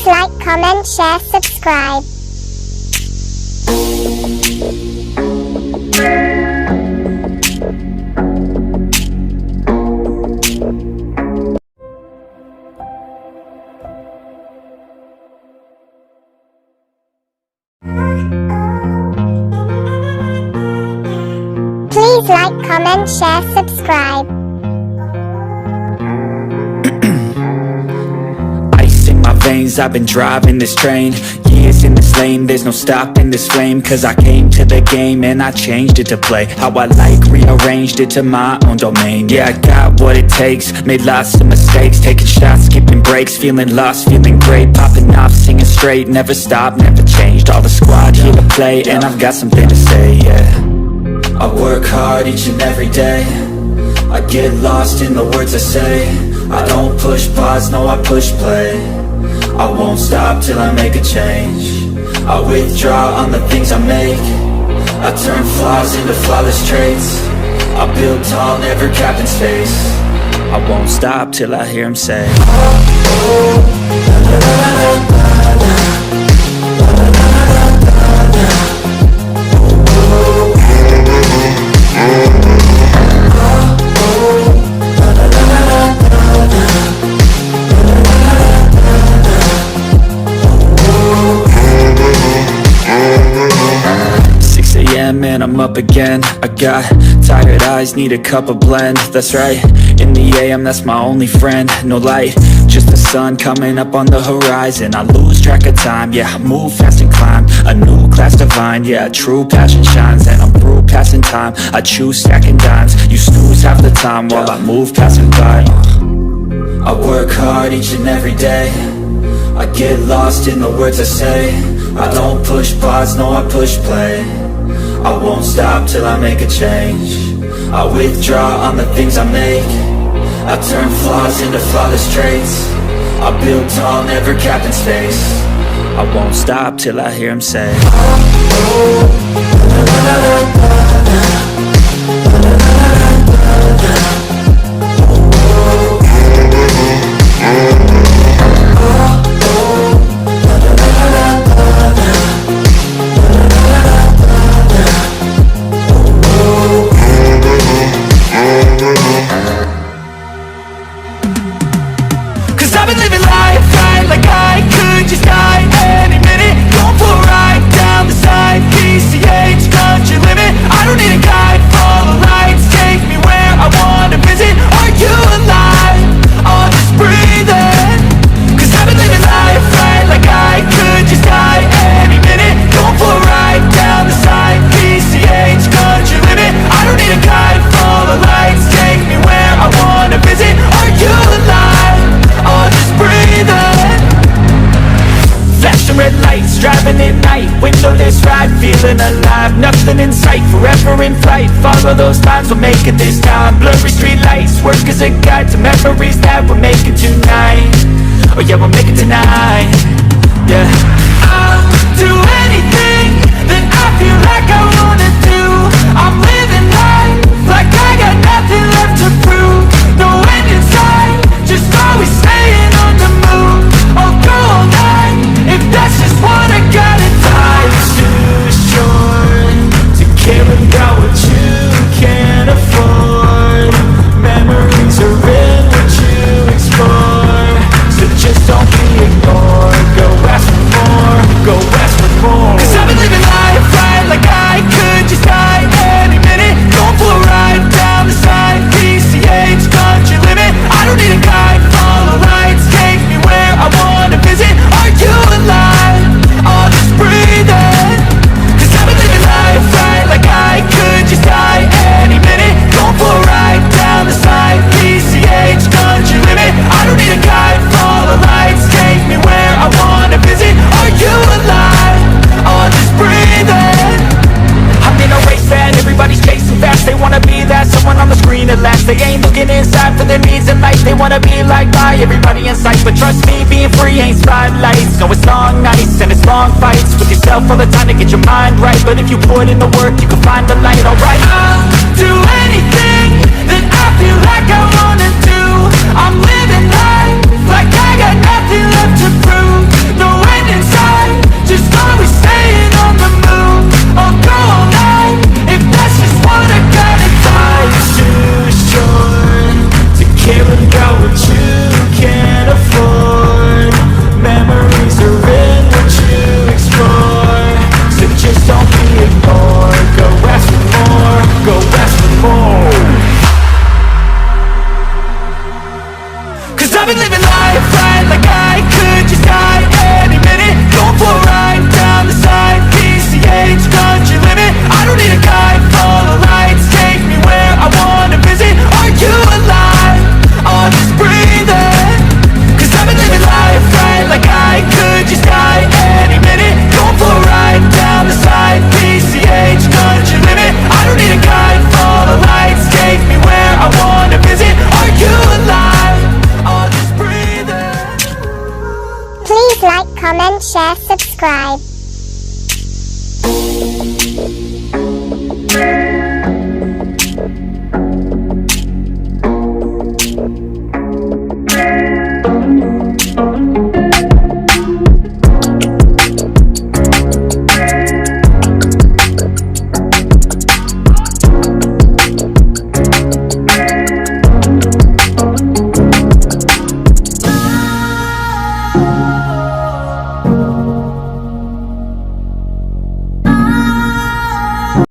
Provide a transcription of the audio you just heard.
Please like, comment, share, subscribe. Please like, comment, share, subscribe. Ice in my veins, I've been driving this train. Years in this lane, there's no stopping this flame. Cause I came to the game and I changed it to play how I like, rearranged it to my own domain. Yeah, I got what it takes, made lots of mistakes, taking shots, skipping breaks, feeling lost, feeling great, popping off, singing straight, never stopped, never changed. All the squad here to play, and I've got something to say, yeah. I work hard each and every day, I get lost in the words I say. I don't push pause, no I push play. I won't stop till I make a change. I withdraw on the things I make. I turn flaws into flawless traits. I build tall, never capped in space. I won't stop till I hear him say, and I'm up again. I got tired eyes, need a cup of blend. That's right, in the AM, that's my only friend. No light, just the sun coming up on the horizon. I lose track of time, yeah, I move fast and climb a new class divine, yeah, true passion shines. And I'm through passing time, I choose stacking dimes. You snooze half the time while I move passing by. I work hard each and every day, I get lost in the words I say. I don't push pause, no I push play. I won't stop till I make a change. I withdraw on the things I make. I turn flaws into flawless traits. I build tall, never capped in space. I won't stop till I hear him say, driving at night, windowless ride, feeling alive. Nothing in sight, forever in flight. Follow those lines, we'll make it this time. Blurry street lights, work as a guide to memories that we're making tonight. Oh yeah, we'll make it tonight. Yeah, I'll do anything that I feel like I wanna do. I'm living life like I got nothing left to prove. No end in sight, just always staying on the move. I'll go all night if that's just what I gotta do. Life's too short to care about what you can't afford. Memories are in what you explore, so just don't be ignored. Go ask for more, go ask for more. Cause I've been living life right like I could just die any minute. Going for a ride down the side, PCH, country limit. I don't need a guide, follow lights, take me where I wanna visit. Are you alive? I'll just breathe in. Cause I've been living life right like I could just die any minute. Going for a ride down the side, PCH, country limit. I don't need a guide, follow lights, take me where I wanna visit. Are you alive? I'll just breathe in. I'm in a race that everybody's chasing fast. They wanna be that someone on the screen at last. They ain't looking inside for their needs in life. They wanna be liked by everybody in sight, but trust me, being free ain't spotlights. No, it's long nights and it's long fights with yourself all the time to get your mind right. But if you put in the work, you can find the light. Alright, I'll do anything that I feel like I wanna do. I'm living life like I got nothing left to prove. Cause I've been living life right like I could just die any minute. Going for a ride down the side, PCH, country limit. I don't need a guide, follow lights, take me where I wanna visit. Are you alive? Or just breathing? Cause I've been living life right like I could just die any minute. Going for a ride down the side, PCH, country limit. I don't need a guide, follow lights, take me where I wanna visit. Are you alive? Or just breathing? Please like, comment, share, subscribe.